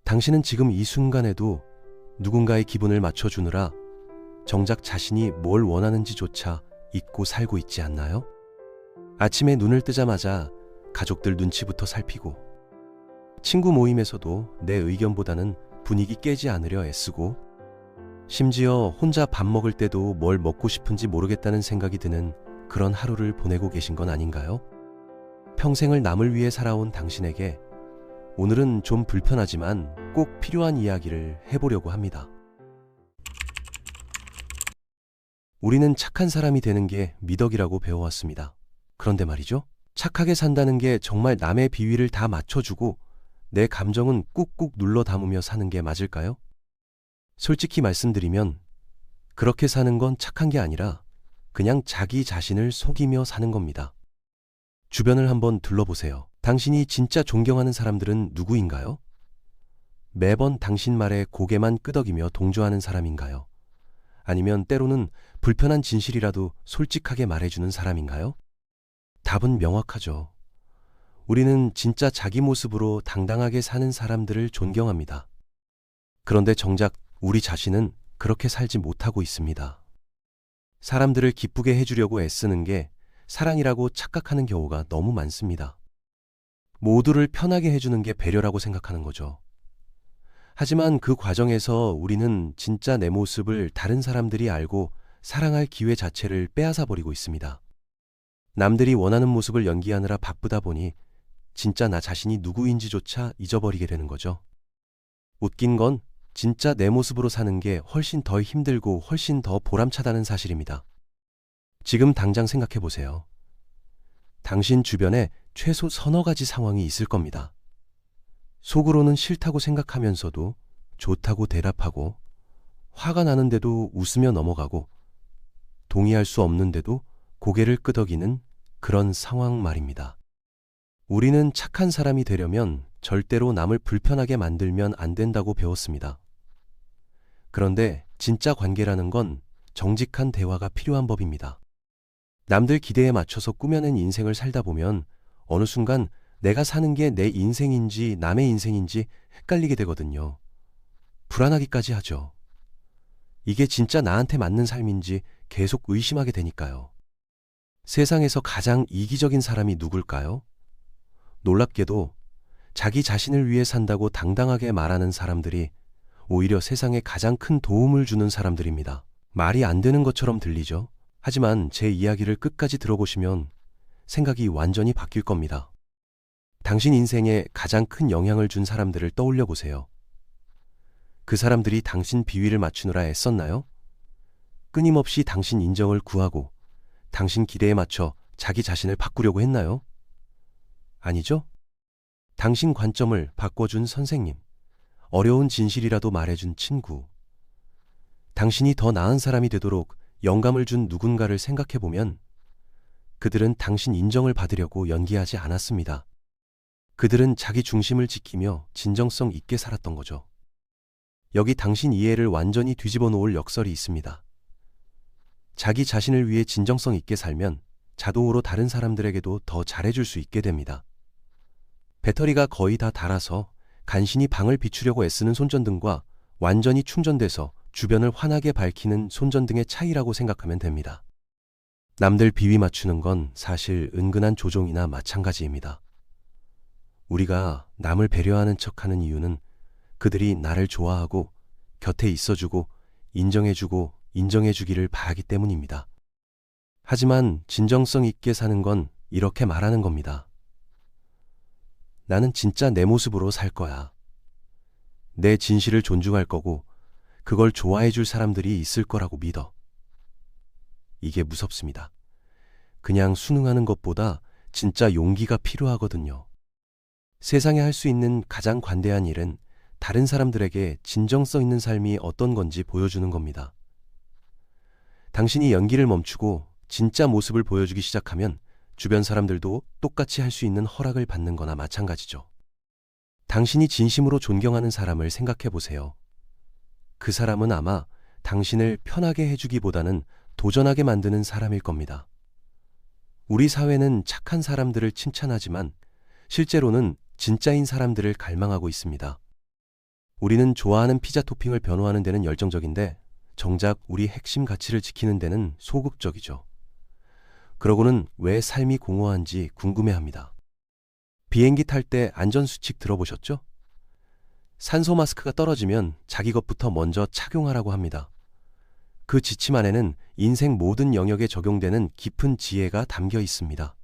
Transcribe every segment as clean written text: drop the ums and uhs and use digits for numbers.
당신은 지금 이 순간에도 누군가의 기분을 맞춰주느라 정작 자신이 뭘 원하는지조차 잊고 살고 있지 않나요? 아침에 눈을 뜨자마자 가족들 눈치부터 살피고, 친구 모임에서도 내 의견보다는 분위기 깨지 않으려 애쓰고, 심지어 혼자 밥 먹을 때도 뭘 먹고 싶은지 모르겠다는 생각이 드는 그런 하루를 보내고 계신 건 아닌가요? 평생을 남을 위해 살아온 당신에게 오늘은 좀 불편하지만 꼭 필요한 이야기를 해보려고 합니다. 우리는 착한 사람이 되는 게 미덕이라고 배워왔습니다. 그런데 말이죠. 착하게 산다는 게 정말 남의 비위를 다 맞춰주고 내 감정은 꾹꾹 눌러 담으며 사는 게 맞을까요? 솔직히 말씀드리면 그렇게 사는 건 착한 게 아니라 그냥 자기 자신을 속이며 사는 겁니다. 주변을 한번 둘러보세요. 당신이 진짜 존경하는 사람들은 누구인가요? 매번 당신 말에 고개만 끄덕이며 동조하는 사람인가요? 아니면 때로는 불편한 진실이라도 솔직하게 말해주는 사람인가요? 답은 명확하죠. 우리는 진짜 자기 모습으로 당당하게 사는 사람들을 존경합니다. 그런데 정작 우리 자신은 그렇게 살지 못하고 있습니다. 사람들을 기쁘게 해주려고 애쓰는 게 사랑이라고 착각하는 경우가 너무 많습니다. 모두를 편하게 해주는 게 배려라고 생각하는 거죠. 하지만 그 과정에서 우리는 진짜 내 모습을 다른 사람들이 알고 사랑할 기회 자체를 빼앗아 버리고 있습니다. 남들이 원하는 모습을 연기하느라 바쁘다 보니 진짜 나 자신이 누구인지조차 잊어버리게 되는 거죠. 웃긴 건 진짜 내 모습으로 사는 게 훨씬 더 힘들고 훨씬 더 보람차다는 사실입니다. 지금 당장 생각해 보세요. 당신 주변에 최소 서너 가지 상황이 있을 겁니다. 속으로는 싫다고 생각하면서도 좋다고 대답하고, 화가 나는데도 웃으며 넘어가고, 동의할 수 없는데도 고개를 끄덕이는 그런 상황 말입니다. 우리는 착한 사람이 되려면 절대로 남을 불편하게 만들면 안 된다고 배웠습니다. 그런데 진짜 관계라는 건 정직한 대화가 필요한 법입니다. 남들 기대에 맞춰서 꾸며낸 인생을 살다 보면 어느 순간 내가 사는 게 내 인생인지 남의 인생인지 헷갈리게 되거든요. 불안하기까지 하죠. 이게 진짜 나한테 맞는 삶인지 계속 의심하게 되니까요. 세상에서 가장 이기적인 사람이 누굴까요? 놀랍게도 자기 자신을 위해 산다고 당당하게 말하는 사람들이 오히려 세상에 가장 큰 도움을 주는 사람들입니다. 말이 안 되는 것처럼 들리죠? 하지만 제 이야기를 끝까지 들어보시면 생각이 완전히 바뀔 겁니다. 당신 인생에 가장 큰 영향을 준 사람들을 떠올려 보세요. 그 사람들이 당신 비위를 맞추느라 애썼나요? 끊임없이 당신 인정을 구하고 당신 기대에 맞춰 자기 자신을 바꾸려고 했나요? 아니죠? 당신 관점을 바꿔준 선생님, 어려운 진실이라도 말해준 친구, 당신이 더 나은 사람이 되도록 영감을 준 누군가를 생각해보면 그들은 당신 인정을 받으려고 연기하지 않았습니다. 그들은 자기 중심을 지키며 진정성 있게 살았던 거죠. 여기 당신 이해를 완전히 뒤집어 놓을 역설이 있습니다. 자기 자신을 위해 진정성 있게 살면 자동으로 다른 사람들에게도 더 잘해줄 수 있게 됩니다. 배터리가 거의 다 닳아서 간신히 방을 비추려고 애쓰는 손전등과 완전히 충전돼서 주변을 환하게 밝히는 손전등의 차이라고 생각하면 됩니다. 남들 비위 맞추는 건 사실 은근한 조종이나 마찬가지입니다. 우리가 남을 배려하는 척하는 이유는 그들이 나를 좋아하고 곁에 있어주고 인정해주고 인정해주기를 바라기 때문입니다. 하지만 진정성 있게 사는 건 이렇게 말하는 겁니다. 나는 진짜 내 모습으로 살 거야. 내 진실을 존중할 거고 그걸 좋아해 줄 사람들이 있을 거라고 믿어. 이게 무섭습니다. 그냥 순응하는 것보다 진짜 용기가 필요하거든요. 세상에 할 수 있는 가장 관대한 일은 다른 사람들에게 진정성 있는 삶이 어떤 건지 보여주는 겁니다. 당신이 연기를 멈추고 진짜 모습을 보여주기 시작하면 주변 사람들도 똑같이 할 수 있는 허락을 받는 거나 마찬가지죠. 당신이 진심으로 존경하는 사람을 생각해 보세요. 그 사람은 아마 당신을 편하게 해주기보다는 도전하게 만드는 사람일 겁니다. 우리 사회는 착한 사람들을 칭찬하지만 실제로는 진짜인 사람들을 갈망하고 있습니다. 우리는 좋아하는 피자 토핑을 변호하는 데는 열정적인데 정작 우리 핵심 가치를 지키는 데는 소극적이죠. 그러고는 왜 삶이 공허한지 궁금해합니다. 비행기 탈 때 안전수칙 들어보셨죠? 산소 마스크가 떨어지면 자기 것부터 먼저 착용하라고 합니다. 그 지침 안에는 인생 모든 영역에 적용되는 깊은 지혜가 담겨 있습니다.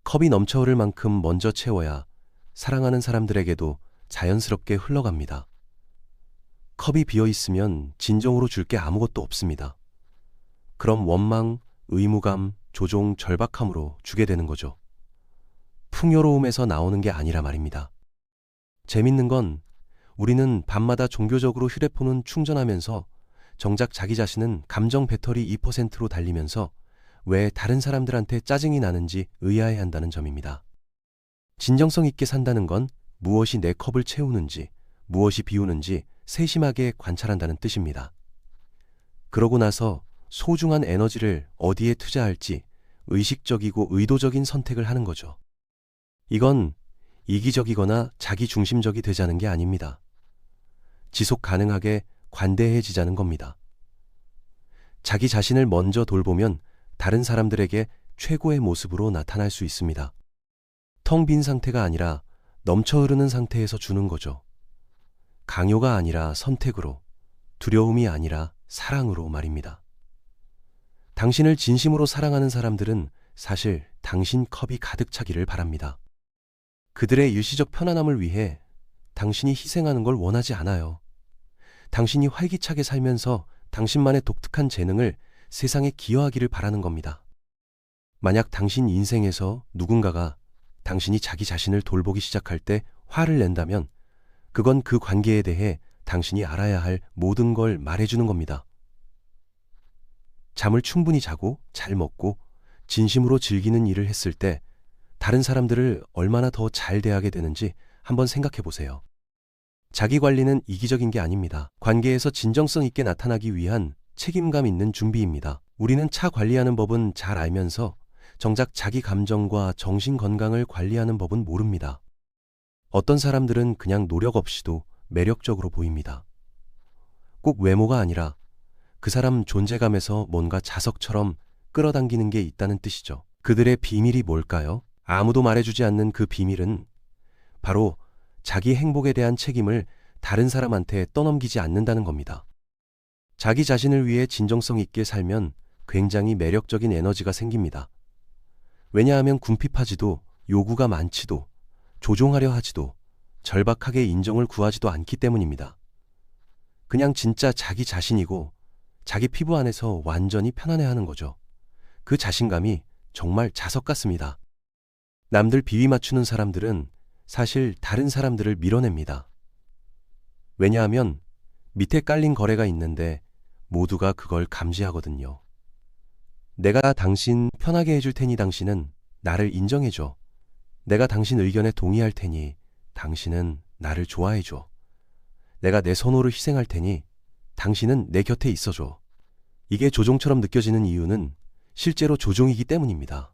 컵이 넘쳐 흐를 만큼 먼저 채워야 사랑하는 사람들에게도 자연스럽게 흘러갑니다. 컵이 비어 있으면 진정으로 줄 게 아무것도 없습니다. 그럼 원망, 의무감, 조종, 절박함으로 주게 되는 거죠. 풍요로움에서 나오는 게 아니라 말입니다. 재밌는 건 우리는 밤마다 종교적으로 휴대폰은 충전하면서 정작 자기 자신은 감정 배터리 2%로 달리면서 왜 다른 사람들한테 짜증이 나는지 의아해한다는 점입니다. 진정성 있게 산다는 건 무엇이 내 컵을 채우는지, 무엇이 비우는지 세심하게 관찰한다는 뜻입니다. 그러고 나서 소중한 에너지를 어디에 투자할지 의식적이고 의도적인 선택을 하는 거죠. 이건 이기적이거나 자기중심적이 되자는 게 아닙니다. 지속 가능하게 관대해지자는 겁니다. 자기 자신을 먼저 돌보면 다른 사람들에게 최고의 모습으로 나타날 수 있습니다. 텅 빈 상태가 아니라 넘쳐 흐르는 상태에서 주는 거죠. 강요가 아니라 선택으로, 두려움이 아니라 사랑으로 말입니다. 당신을 진심으로 사랑하는 사람들은 사실 당신 컵이 가득 차기를 바랍니다. 그들의 일시적 편안함을 위해 당신이 희생하는 걸 원하지 않아요. 당신이 활기차게 살면서 당신만의 독특한 재능을 세상에 기여하기를 바라는 겁니다. 만약 당신 인생에서 누군가가 당신이 자기 자신을 돌보기 시작할 때 화를 낸다면 그건 그 관계에 대해 당신이 알아야 할 모든 걸 말해주는 겁니다. 잠을 충분히 자고 잘 먹고 진심으로 즐기는 일을 했을 때 다른 사람들을 얼마나 더 잘 대하게 되는지 한번 생각해 보세요. 자기 관리는 이기적인 게 아닙니다. 관계에서 진정성 있게 나타나기 위한 책임감 있는 준비입니다. 우리는 차 관리하는 법은 잘 알면서 정작 자기 감정과 정신 건강을 관리하는 법은 모릅니다. 어떤 사람들은 그냥 노력 없이도 매력적으로 보입니다. 꼭 외모가 아니라 그 사람 존재감에서 뭔가 자석처럼 끌어당기는 게 있다는 뜻이죠. 그들의 비밀이 뭘까요? 아무도 말해주지 않는 그 비밀은 바로 자기 행복에 대한 책임을 다른 사람한테 떠넘기지 않는다는 겁니다. 자기 자신을 위해 진정성 있게 살면 굉장히 매력적인 에너지가 생깁니다. 왜냐하면 궁핍하지도 요구가 많지도 조종하려 하지도 절박하게 인정을 구하지도 않기 때문입니다. 그냥 진짜 자기 자신이고 자기 피부 안에서 완전히 편안해하는 거죠. 그 자신감이 정말 자석 같습니다. 남들 비위 맞추는 사람들은 사실 다른 사람들을 밀어냅니다. 왜냐하면 밑에 깔린 거래가 있는데 모두가 그걸 감지하거든요. 내가 당신 편하게 해줄 테니 당신은 나를 인정해줘. 내가 당신 의견에 동의할 테니 당신은 나를 좋아해줘. 내가 내 선호를 희생할 테니 당신은 내 곁에 있어줘. 이게 조종처럼 느껴지는 이유는 실제로 조종이기 때문입니다.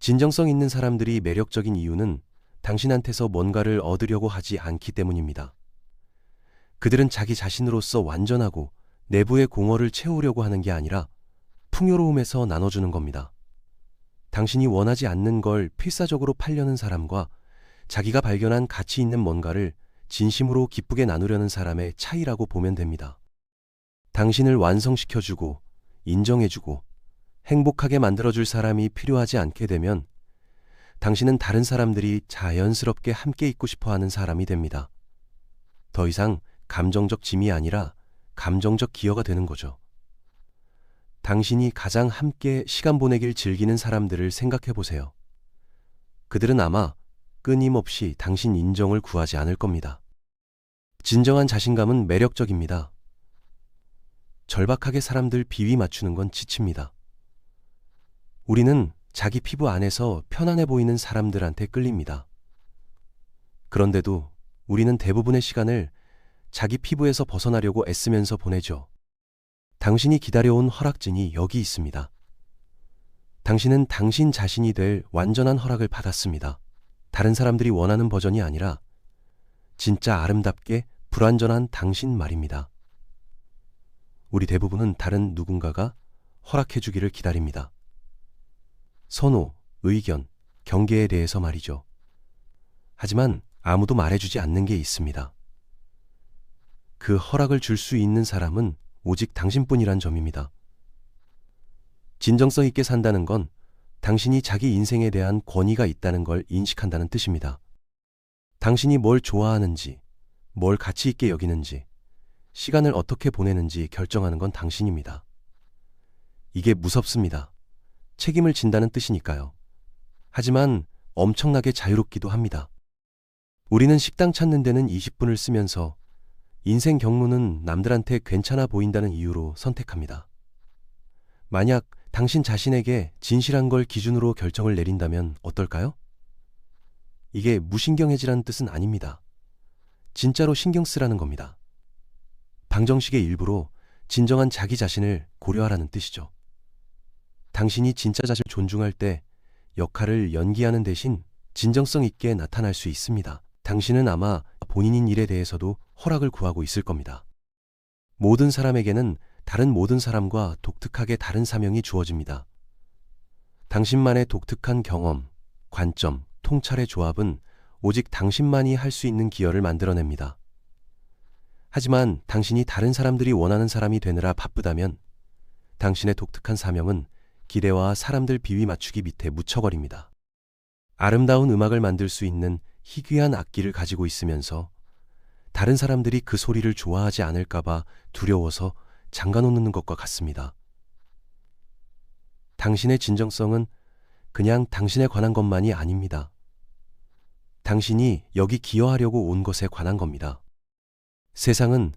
진정성 있는 사람들이 매력적인 이유는 당신한테서 뭔가를 얻으려고 하지 않기 때문입니다. 그들은 자기 자신으로서 완전하고 내부의 공허를 채우려고 하는 게 아니라 풍요로움에서 나눠주는 겁니다. 당신이 원하지 않는 걸 필사적으로 팔려는 사람과 자기가 발견한 가치 있는 뭔가를 진심으로 기쁘게 나누려는 사람의 차이라고 보면 됩니다. 당신을 완성시켜주고 인정해주고 행복하게 만들어줄 사람이 필요하지 않게 되면 당신은 다른 사람들이 자연스럽게 함께 있고 싶어하는 사람이 됩니다. 더 이상 감정적 짐이 아니라 감정적 기여가 되는 거죠. 당신이 가장 함께 시간 보내길 즐기는 사람들을 생각해 보세요. 그들은 아마 끊임없이 당신 인정을 구하지 않을 겁니다. 진정한 자신감은 매력적입니다. 절박하게 사람들 비위 맞추는 건 지칩니다. 우리는 자기 피부 안에서 편안해 보이는 사람들한테 끌립니다. 그런데도 우리는 대부분의 시간을 자기 피부에서 벗어나려고 애쓰면서 보내죠. 당신이 기다려온 허락증이 여기 있습니다. 당신은 당신 자신이 될 완전한 허락을 받았습니다. 다른 사람들이 원하는 버전이 아니라 진짜 아름답게 불완전한 당신 말입니다. 우리 대부분은 다른 누군가가 허락해 주기를 기다립니다. 선호, 의견, 경계에 대해서 말이죠. 하지만 아무도 말해주지 않는 게 있습니다. 그 허락을 줄 수 있는 사람은 오직 당신뿐이란 점입니다. 진정성 있게 산다는 건 당신이 자기 인생에 대한 권위가 있다는 걸 인식한다는 뜻입니다. 당신이 뭘 좋아하는지, 뭘 가치 있게 여기는지, 시간을 어떻게 보내는지 결정하는 건 당신입니다. 이게 무섭습니다. 책임을 진다는 뜻이니까요. 하지만 엄청나게 자유롭기도 합니다. 우리는 식당 찾는 데는 20분을 쓰면서 인생 경로는 남들한테 괜찮아 보인다는 이유로 선택합니다. 만약 당신 자신에게 진실한 걸 기준으로 결정을 내린다면 어떨까요? 이게 무신경해지라는 뜻은 아닙니다. 진짜로 신경 쓰라는 겁니다. 방정식의 일부로 진정한 자기 자신을 고려하라는 뜻이죠. 당신이 진짜 자신을 존중할 때 역할을 연기하는 대신 진정성 있게 나타날 수 있습니다. 당신은 아마 본인인 일에 대해서도 허락을 구하고 있을 겁니다. 모든 사람에게는 다른 모든 사람과 독특하게 다른 사명이 주어집니다. 당신만의 독특한 경험, 관점, 통찰의 조합은 오직 당신만이 할 수 있는 기여를 만들어냅니다. 하지만 당신이 다른 사람들이 원하는 사람이 되느라 바쁘다면 당신의 독특한 사명은 기대와 사람들 비위 맞추기 밑에 묻혀버립니다. 아름다운 음악을 만들 수 있는 희귀한 악기를 가지고 있으면서 다른 사람들이 그 소리를 좋아하지 않을까봐 두려워서 잠가놓는 것과 같습니다. 당신의 진정성은 그냥 당신에 관한 것만이 아닙니다. 당신이 여기 기여하려고 온 것에 관한 겁니다. 세상은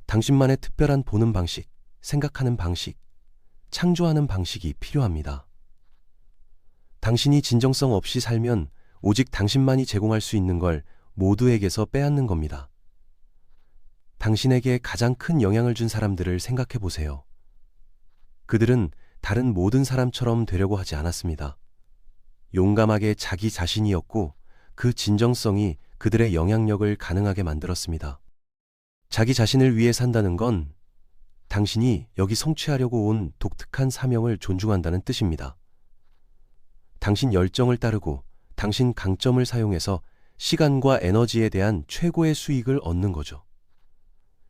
당신만의 특별한 보는 방식, 생각하는 방식, 창조하는 방식이 필요합니다. 당신이 진정성 없이 살면 오직 당신만이 제공할 수 있는 걸 모두에게서 빼앗는 겁니다. 당신에게 가장 큰 영향을 준 사람들을 생각해 보세요. 그들은 다른 모든 사람처럼 되려고 하지 않았습니다. 용감하게 자기 자신이었고 그 진정성이 그들의 영향력을 가능하게 만들었습니다. 자기 자신을 위해 산다는 건 당신이 여기 성취하려고 온 독특한 사명을 존중한다는 뜻입니다. 당신 열정을 따르고 당신 강점을 사용해서 시간과 에너지에 대한 최고의 수익을 얻는 거죠.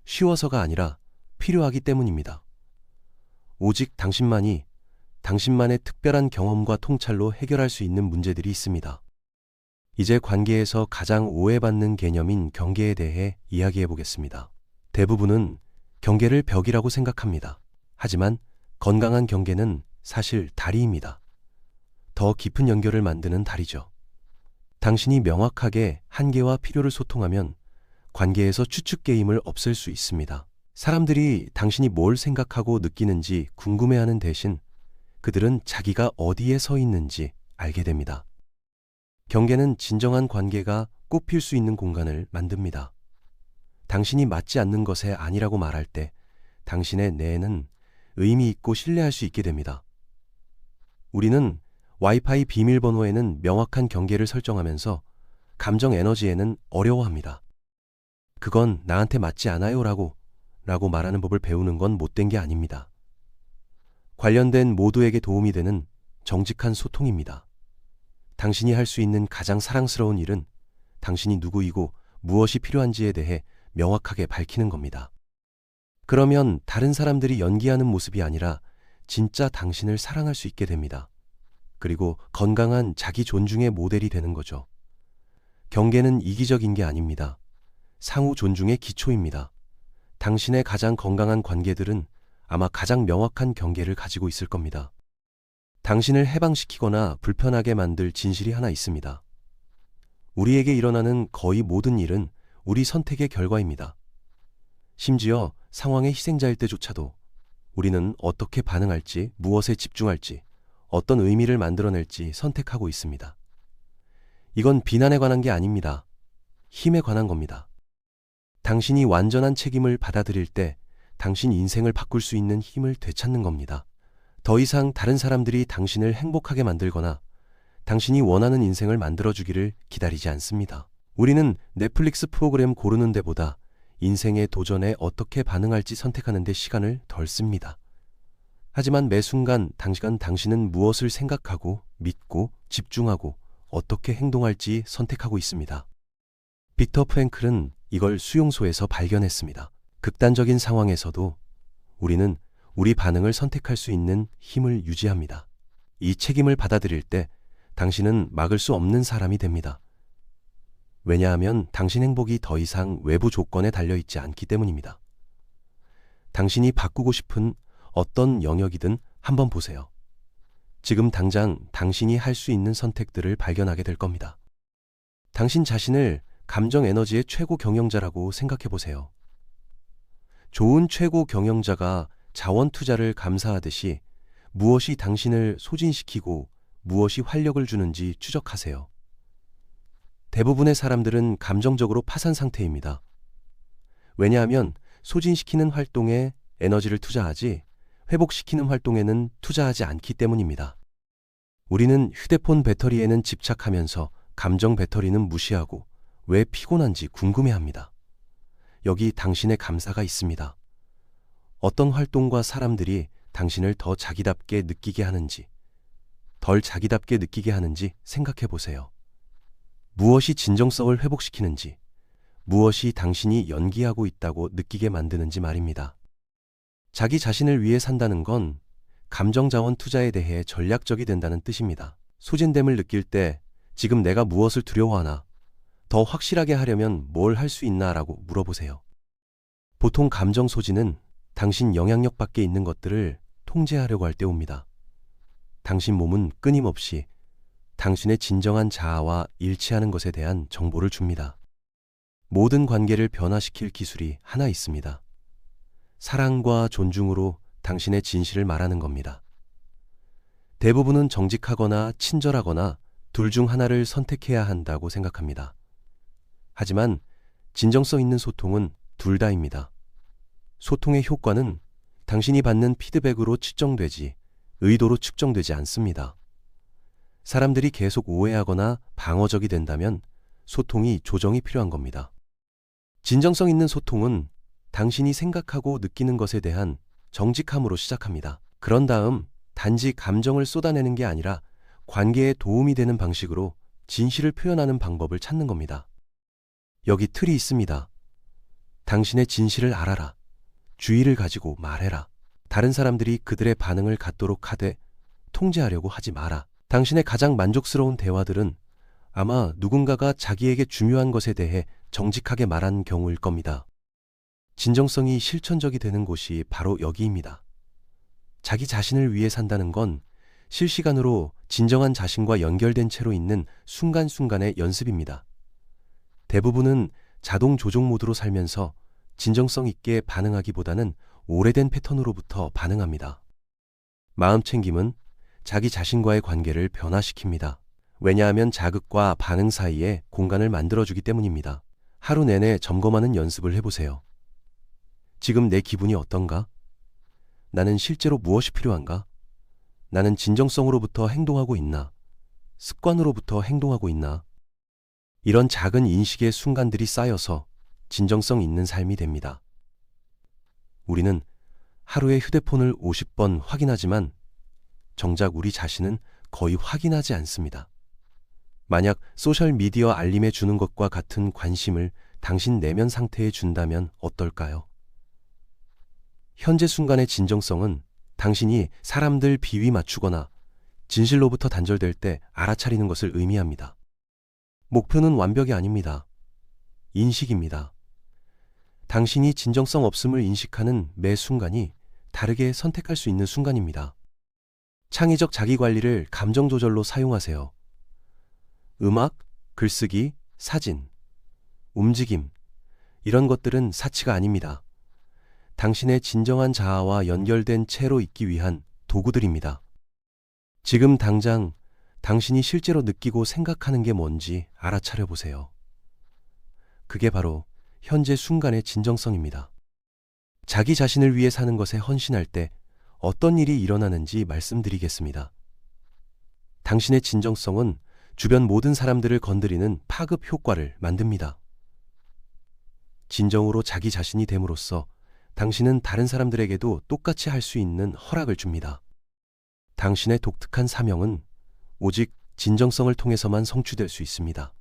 쉬워서가 아니라 필요하기 때문입니다. 오직 당신만이 당신만의 특별한 경험과 통찰로 해결할 수 있는 문제들이 있습니다. 이제 관계에서 가장 오해받는 개념인 경계에 대해 이야기해 보겠습니다. 대부분은 경계를 벽이라고 생각합니다. 하지만 건강한 경계는 사실 다리입니다. 더 깊은 연결을 만드는 다리죠. 당신이 명확하게 한계와 필요를 소통하면 관계에서 추측 게임을 없앨 수 있습니다. 사람들이 당신이 뭘 생각하고 느끼는지 궁금해하는 대신 그들은 자기가 어디에 서 있는지 알게 됩니다. 경계는 진정한 관계가 꽃필 수 있는 공간을 만듭니다. 당신이 맞지 않는 것에 아니라고 말할 때 당신의 내에는 의미 있고 신뢰할 수 있게 됩니다. 우리는 와이파이 비밀번호에는 명확한 경계를 설정하면서 감정 에너지에는 어려워합니다. 그건 나한테 맞지 않아요 라고 말하는 법을 배우는 건 못된 게 아닙니다. 관련된 모두에게 도움이 되는 정직한 소통입니다. 당신이 할 수 있는 가장 사랑스러운 일은 당신이 누구이고 무엇이 필요한지에 대해 명확하게 밝히는 겁니다. 그러면 다른 사람들이 연기하는 모습이 아니라 진짜 당신을 사랑할 수 있게 됩니다. 그리고 건강한 자기 존중의 모델이 되는 거죠. 경계는 이기적인 게 아닙니다. 상호 존중의 기초입니다. 당신의 가장 건강한 관계들은 아마 가장 명확한 경계를 가지고 있을 겁니다. 당신을 해방시키거나 불편하게 만들 진실이 하나 있습니다. 우리에게 일어나는 거의 모든 일은 우리 선택의 결과입니다. 심지어 상황의 희생자일 때조차도 우리는 어떻게 반응할지, 무엇에 집중할지, 어떤 의미를 만들어낼지 선택하고 있습니다. 이건 비난에 관한 게 아닙니다. 힘에 관한 겁니다. 당신이 완전한 책임을 받아들일 때 당신 인생을 바꿀 수 있는 힘을 되찾는 겁니다. 더 이상 다른 사람들이 당신을 행복하게 만들거나 당신이 원하는 인생을 만들어주기를 기다리지 않습니다. 우리는 넷플릭스 프로그램 고르는 데보다 인생의 도전에 어떻게 반응할지 선택하는 데 시간을 덜 씁니다. 하지만 매 순간 당신은 무엇을 생각하고 믿고 집중하고 어떻게 행동할지 선택하고 있습니다. 빅터 프랭클은 이걸 수용소에서 발견했습니다. 극단적인 상황에서도 우리는 우리 반응을 선택할 수 있는 힘을 유지합니다. 이 책임을 받아들일 때 당신은 막을 수 없는 사람이 됩니다. 왜냐하면 당신 행복이 더 이상 외부 조건에 달려있지 않기 때문입니다. 당신이 바꾸고 싶은 어떤 영역이든 한번 보세요. 지금 당장 당신이 할 수 있는 선택들을 발견하게 될 겁니다. 당신 자신을 감정 에너지의 최고 경영자라고 생각해 보세요. 좋은 최고 경영자가 자원 투자를 감사하듯이 무엇이 당신을 소진시키고 무엇이 활력을 주는지 추적하세요. 대부분의 사람들은 감정적으로 파산 상태입니다. 왜냐하면 소진시키는 활동에 에너지를 투자하지 회복시키는 활동에는 투자하지 않기 때문입니다. 우리는 휴대폰 배터리에는 집착하면서 감정 배터리는 무시하고 왜 피곤한지 궁금해합니다. 여기 당신의 감사가 있습니다. 어떤 활동과 사람들이 당신을 더 자기답게 느끼게 하는지, 덜 자기답게 느끼게 하는지 생각해 보세요. 무엇이 진정성을 회복시키는지, 무엇이 당신이 연기하고 있다고 느끼게 만드는지 말입니다. 자기 자신을 위해 산다는 건 감정 자원 투자에 대해 전략적이 된다는 뜻입니다. 소진됨을 느낄 때 지금 내가 무엇을 두려워하나, 더 확실하게 하려면 뭘 할 수 있나 라고 물어보세요. 보통 감정 소진은 당신 영향력 밖에 있는 것들을 통제하려고 할 때 옵니다. 당신 몸은 끊임없이 당신의 진정한 자아와 일치하는 것에 대한 정보를 줍니다. 모든 관계를 변화시킬 기술이 하나 있습니다. 사랑과 존중으로 당신의 진실을 말하는 겁니다. 대부분은 정직하거나 친절하거나 둘 중 하나를 선택해야 한다고 생각합니다. 하지만 진정성 있는 소통은 둘 다입니다. 소통의 효과는 당신이 받는 피드백으로 측정되지 의도로 측정되지 않습니다. 사람들이 계속 오해하거나 방어적이 된다면 소통이 조정이 필요한 겁니다. 진정성 있는 소통은 당신이 생각하고 느끼는 것에 대한 정직함으로 시작합니다. 그런 다음 단지 감정을 쏟아내는 게 아니라 관계에 도움이 되는 방식으로 진실을 표현하는 방법을 찾는 겁니다. 여기 틀이 있습니다. 당신의 진실을 알아라. 주의를 가지고 말해라. 다른 사람들이 그들의 반응을 갖도록 하되 통제하려고 하지 마라. 당신의 가장 만족스러운 대화들은 아마 누군가가 자기에게 중요한 것에 대해 정직하게 말한 경우일 겁니다. 진정성이 실천적이 되는 곳이 바로 여기입니다. 자기 자신을 위해 산다는 건 실시간으로 진정한 자신과 연결된 채로 있는 순간순간의 연습입니다. 대부분은 자동 조종 모드로 살면서 진정성 있게 반응하기보다는 오래된 패턴으로부터 반응합니다. 마음 챙김은 자기 자신과의 관계를 변화시킵니다. 왜냐하면 자극과 반응 사이에 공간을 만들어주기 때문입니다. 하루 내내 점검하는 연습을 해보세요. 지금 내 기분이 어떤가? 나는 실제로 무엇이 필요한가? 나는 진정성으로부터 행동하고 있나? 습관으로부터 행동하고 있나? 이런 작은 인식의 순간들이 쌓여서 진정성 있는 삶이 됩니다. 우리는 하루에 휴대폰을 50번 확인하지만 정작 우리 자신은 거의 확인하지 않습니다. 만약 소셜미디어 알림에 주는 것과 같은 관심을 당신 내면 상태에 준다면 어떨까요? 현재 순간의 진정성은 당신이 사람들 비위 맞추거나 진실로부터 단절될 때 알아차리는 것을 의미합니다. 목표는 완벽이 아닙니다. 인식입니다. 당신이 진정성 없음을 인식하는 매 순간이 다르게 선택할 수 있는 순간입니다. 창의적 자기관리를 감정 조절로 사용하세요. 음악, 글쓰기, 사진, 움직임, 이런 것들은 사치가 아닙니다. 당신의 진정한 자아와 연결된 채로 있기 위한 도구들입니다. 지금 당장 당신이 실제로 느끼고 생각하는 게 뭔지 알아차려 보세요. 그게 바로 현재 순간의 진정성입니다. 자기 자신을 위해 사는 것에 헌신할 때 어떤 일이 일어나는지 말씀드리겠습니다. 당신의 진정성은 주변 모든 사람들을 건드리는 파급 효과를 만듭니다. 진정으로 자기 자신이 됨으로써 당신은 다른 사람들에게도 똑같이 할 수 있는 허락을 줍니다. 당신의 독특한 사명은 오직 진정성을 통해서만 성취될 수 있습니다.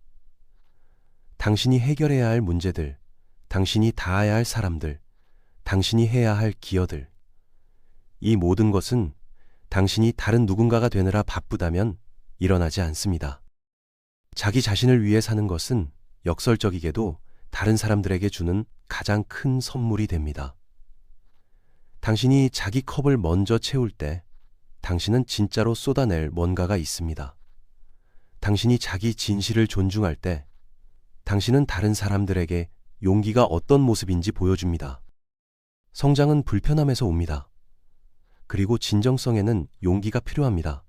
당신이 해결해야 할 문제들, 당신이 닿아야 할 사람들, 당신이 해야 할 기여들, 이 모든 것은 당신이 다른 누군가가 되느라 바쁘다면 일어나지 않습니다. 자기 자신을 위해 사는 것은 역설적이게도 다른 사람들에게 주는 가장 큰 선물이 됩니다. 당신이 자기 컵을 먼저 채울 때 당신은 진짜로 쏟아낼 뭔가가 있습니다. 당신이 자기 진실을 존중할 때 당신은 다른 사람들에게 용기가 어떤 모습인지 보여줍니다. 성장은 불편함에서 옵니다. 그리고 진정성에는 용기가 필요합니다.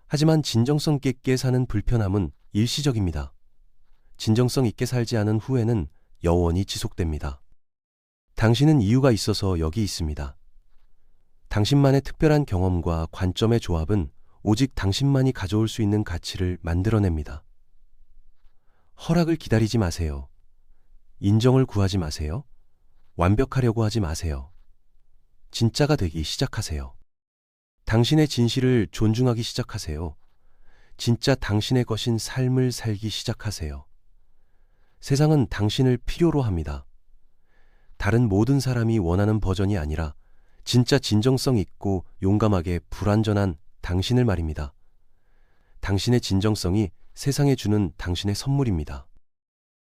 하지만 진정성 있게 사는 불편함은 일시적입니다. 진정성 있게 살지 않은 후에는 영원히 지속됩니다. 당신은 이유가 있어서 여기 있습니다. 당신만의 특별한 경험과 관점의 조합은 오직 당신만이 가져올 수 있는 가치를 만들어냅니다. 허락을 기다리지 마세요. 인정을 구하지 마세요. 완벽하려고 하지 마세요. 진짜가 되기 시작하세요. 당신의 진실을 존중하기 시작하세요. 진짜 당신의 것인 삶을 살기 시작하세요. 세상은 당신을 필요로 합니다. 다른 모든 사람이 원하는 버전이 아니라 진짜 진정성 있고 용감하게 불완전한 당신을 말입니다. 당신의 진정성이 세상에 주는 당신의 선물입니다.